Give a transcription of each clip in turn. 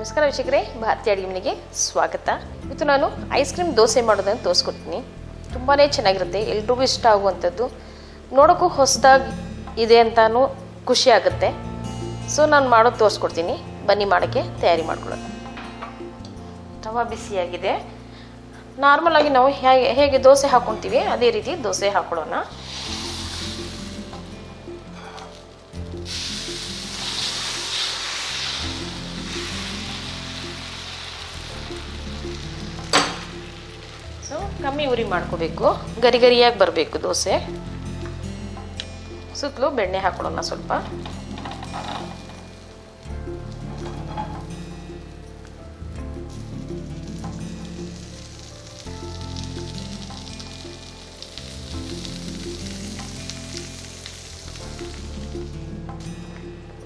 ನಮಸ್ಕಾರ ವೀಕ್ಷಕರೇ, ಭಾರತೀಯ ಅಡುಗೆ ಮನೆಗೆ ಸ್ವಾಗತ. ಇವತ್ತು ನಾನು ಐಸ್ ಕ್ರೀಮ್ ದೋಸೆ ಮಾಡೋದನ್ನು ತೋರಿಸ್ಕೊಡ್ತೀನಿ. ತುಂಬಾ ಚೆನ್ನಾಗಿರುತ್ತೆ, ಎಲ್ರಿಗೂ ಇಷ್ಟ ಆಗುವಂಥದ್ದು, ನೋಡೋಕ್ಕೂ ಹೊಸದಾಗಿ ಇದೆ ಅಂತಾನು ಖುಷಿ ಆಗುತ್ತೆ. ಸೊ ನಾನು ಮಾಡೋದು ತೋರಿಸ್ಕೊಡ್ತೀನಿ, ಬನ್ನಿ ಮಾಡೋಕ್ಕೆ ತಯಾರಿ ಮಾಡ್ಕೊಳ್ಳೋದು. ತವಾ ಬಿಸಿಯಾಗಿದೆ. ನಾರ್ಮಲಾಗಿ ನಾವು ಹೇಗೆ ದೋಸೆ ಹಾಕ್ಕೊತೀವಿ ಅದೇ ರೀತಿ ದೋಸೆ ಹಾಕೊಳ್ಳೋಣ. ಸೊ ಕಮ್ಮಿ ಉರಿ ಮಾಡ್ಕೋಬೇಕು, ಗರಿ ಗರಿಯಾಗಿ ಬರಬೇಕು ದೋಸೆ. ಸುತ್ತಲೂ ಬೆಣ್ಣೆ ಹಾಕೊಳ್ಳೋಣ ಸ್ವಲ್ಪ.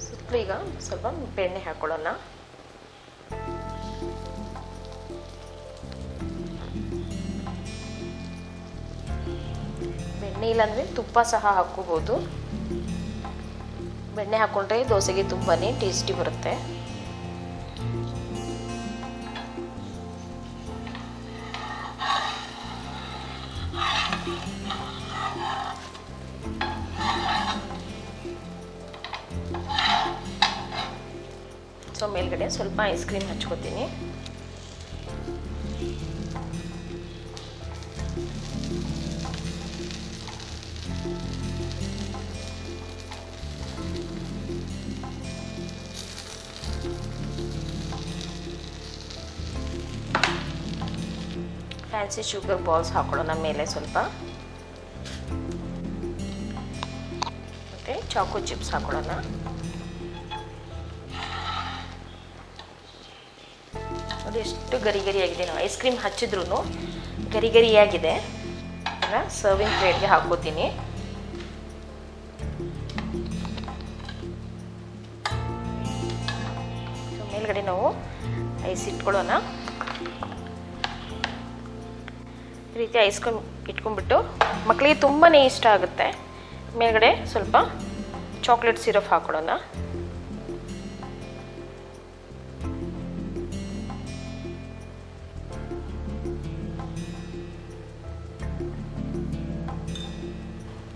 ಸುತ್ತಲೂ ಈಗ ಸ್ವಲ್ಪ ಬೆಣ್ಣೆ ಹಾಕೊಳ್ಳೋಣ. ಬೆಣ್ಣೆ ಇಲ್ಲಾಂದರೆ ತುಪ್ಪ ಸಹ ಹಾಕ್ಕೋಬೋದು. ಬೆಣ್ಣೆ ಹಾಕ್ಕೊಂಡ್ರೆ ದೋಸೆಗೆ ತುಂಬಾ ಟೇಸ್ಟಿ ಬರುತ್ತೆ. ಸೊ ಮೇಲ್ಗಡೆ ಸ್ವಲ್ಪ ಐಸ್ ಕ್ರೀಮ್ ಹಚ್ಕೋತೀನಿ. ಫ್ಯಾನ್ಸಿ ಶುಗರ್ ಬಾಲ್ಸ್ ಹಾಕೊಳ್ಳೋಣ ಮೇಲೆ ಸ್ವಲ್ಪ. ಮತ್ತು ಚಾಕೋ ಚಿಪ್ಸ್ ಹಾಕೊಳ್ಳೋಣ. ಅದು ಎಷ್ಟು ಗರಿ ಗರಿಯಾಗಿದೆ, ನಾವು ಐಸ್ ಕ್ರೀಮ್ ಹಚ್ಚಿದ್ರೂ ಗರಿ ಗರಿಯಾಗಿದೆ. ಸರ್ವಿಂಗ್ ಪ್ಲೇಟ್ಗೆ ಹಾಕೋತೀನಿ. ಮೇಲ್ಗಡೆ ನಾವು ಐಸ್ ಇಟ್ಕೊಳ್ಳೋಣ. ಈ ರೀತಿ ಐಸ್ ಕ್ರೀಮ್ ಇಟ್ಕೊಂಡ್ಬಿಟ್ಟು ಮಕ್ಕಳಿಗೆ ತುಂಬಾ ಇಷ್ಟ ಆಗುತ್ತೆ. ಮೇಲ್ಗಡೆ ಸ್ವಲ್ಪ ಚಾಕ್ಲೇಟ್ ಸಿರಪ್ ಹಾಕೊಳ್ಳೋಣ.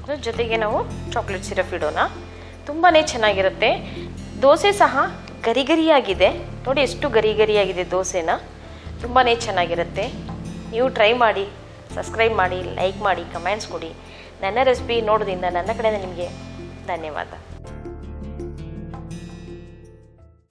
ಅದ್ರ ಜೊತೆಗೆ ನಾವು ಚಾಕ್ಲೇಟ್ ಸಿರಪ್ ಇಡೋಣ. ತುಂಬಾ ಚೆನ್ನಾಗಿರುತ್ತೆ. ದೋಸೆ ಸಹ ಗರಿ ಗರಿಯಾಗಿದೆ ನೋಡಿ, ಎಷ್ಟು ಗರಿ ಗರಿಯಾಗಿದೆ ದೋಸೆನ. ತುಂಬಾ ಚೆನ್ನಾಗಿರುತ್ತೆ. ನೀವು ಟ್ರೈ ಮಾಡಿ, ಸಬ್ಸ್ಕ್ರೈಬ್ ಮಾಡಿ, ಲೈಕ್ ಮಾಡಿ, ಕಮೆಂಟ್ಸ್ ಕೊಡಿ. ನನ್ನ ರೆಸಿಪಿ ನೋಡೋದ್ರಿಂದ ನನ್ನ ಕಡೆಯಿಂದ ನಿಮಗೆ ಧನ್ಯವಾದ.